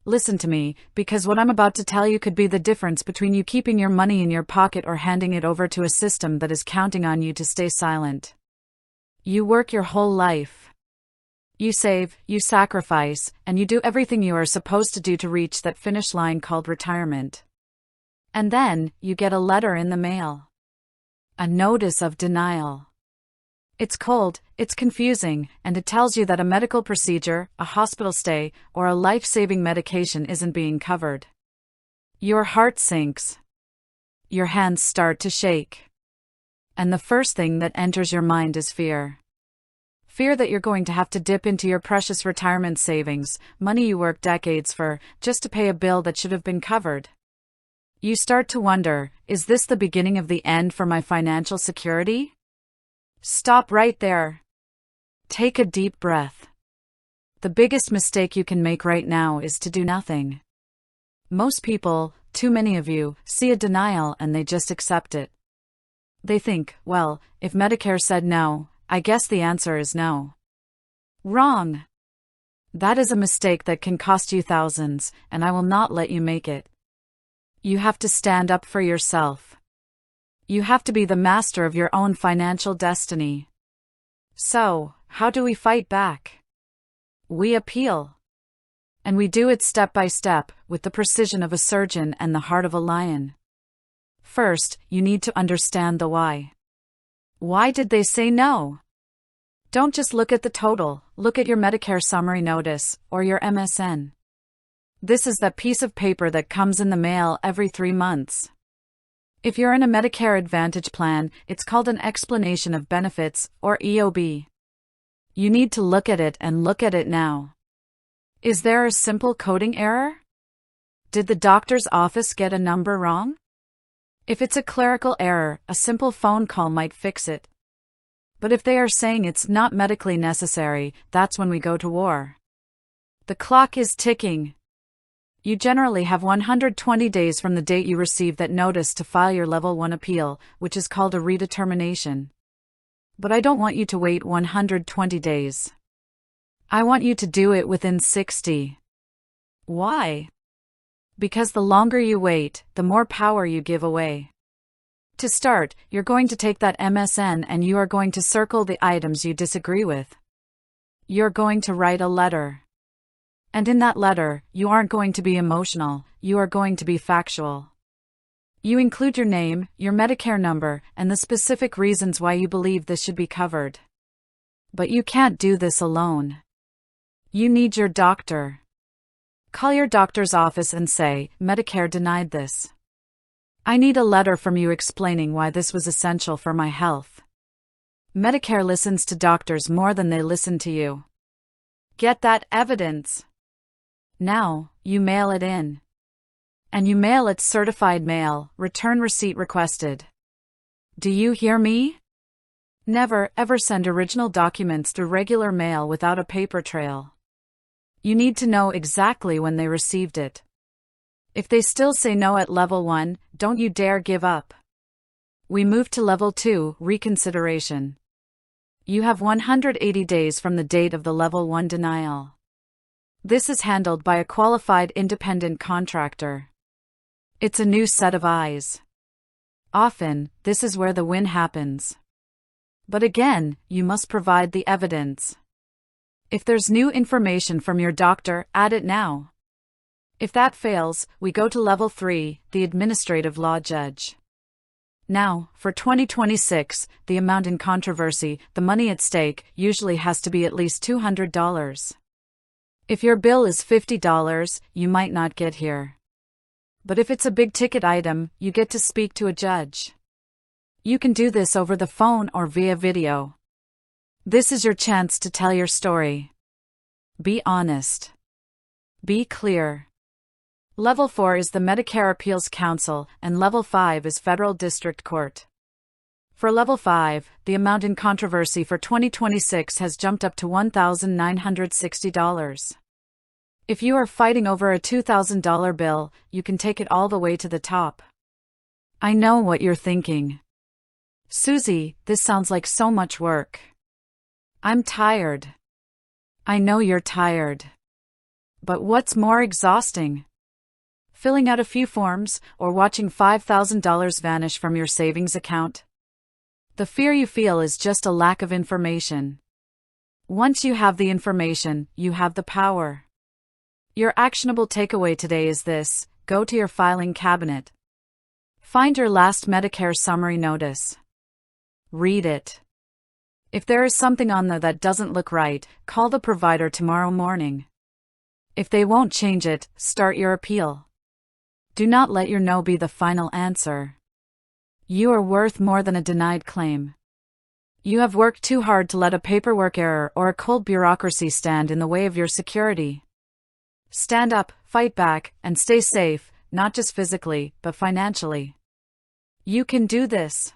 listen to me, because what I'm about to tell you could be the difference between you keeping your money in your pocket or handing it over to a system that is counting on you to stay silent. You work your whole life. You save, you sacrifice, and you do everything you are supposed to do to reach that finish line called retirement. And then, you get a letter in the mail. A notice of denial. It's cold, it's confusing, and it tells you that a medical procedure, a hospital stay, or a life-saving medication isn't being covered. Your heart sinks. Your hands start to shake. And the first thing that enters your mind is fear. Fear that you're going to have to dip into your precious retirement savings, money you worked decades for, just to pay a bill that should have been covered. You start to wonder, is this the beginning of the end for my financial security? Stop right there. Take a deep breath. The biggest mistake you can make right now is to do nothing. Most people, too many of you, see a denial and they just accept it. They think, well, if Medicare said no, I guess the answer is no. Wrong. That is a mistake that can cost you thousands, and I will not let you make it. You have to stand up for yourself. You have to be the master of your own financial destiny. So, how do we fight back? We appeal. And we do it step by step, with the precision of a surgeon and the heart of a lion. First, you need to understand the why. Why did they say no? Don't just look at the total, look at your Medicare summary notice, or your MSN. This is that piece of paper that comes in the mail every 3 months. If you're in a Medicare Advantage plan, it's called an explanation of benefits, or EOB. You need to look at it and look at it now. Is there a simple coding error? Did the doctor's office get a number wrong? If it's a clerical error, a simple phone call might fix it. But if they are saying it's not medically necessary, that's when we go to war. The clock is ticking. You generally have 120 days from the date you receive that notice to file your Level 1 appeal, which is called a redetermination. But I don't want you to wait 120 days. I want you to do it within 60. Why? Because the longer you wait, the more power you give away. To start, you're going to take that MSN and you are going to circle the items you disagree with. You're going to write a letter. And in that letter, you aren't going to be emotional, you are going to be factual. You include your name, your Medicare number, and the specific reasons why you believe this should be covered. But you can't do this alone. You need your doctor. Call your doctor's office and say, Medicare denied this. I need a letter from you explaining why this was essential for my health. Medicare listens to doctors more than they listen to you. Get that evidence. Now, you mail it in. And you mail it certified mail, return receipt requested. Do you hear me? Never, ever send original documents through regular mail without a paper trail. You need to know exactly when they received it. If they still say no at Level 1, don't you dare give up. We move to Level 2, reconsideration. You have 180 days from the date of the Level 1 denial. This is handled by a qualified independent contractor. It's a new set of eyes. Often, this is where the win happens. But again, you must provide the evidence. If there's new information from your doctor, add it now. If that fails, we go to Level 3, the administrative law judge. Now, for 2026, the amount in controversy, the money at stake, usually has to be at least $200. If your bill is $50, you might not get here. But if it's a big ticket item, you get to speak to a judge. You can do this over the phone or via video. This is your chance to tell your story. Be honest. Be clear. Level 4 is the Medicare Appeals Council, and Level 5 is Federal District Court. For Level 5, the amount in controversy for 2026 has jumped up to $1,960. If you are fighting over a $2,000 bill, you can take it all the way to the top. I know what you're thinking. Susie, this sounds like so much work. I'm tired. I know you're tired. But what's more exhausting? Filling out a few forms, or watching $5,000 vanish from your savings account? The fear you feel is just a lack of information. Once you have the information, you have the power. Your actionable takeaway today is this: go to your filing cabinet. Find your last Medicare summary notice. Read it. If there is something on there that doesn't look right, call the provider tomorrow morning. If they won't change it, start your appeal. Do not let your no be the final answer. You are worth more than a denied claim. You have worked too hard to let a paperwork error or a cold bureaucracy stand in the way of your security. Stand up, fight back, and stay safe, not just physically, but financially. You can do this.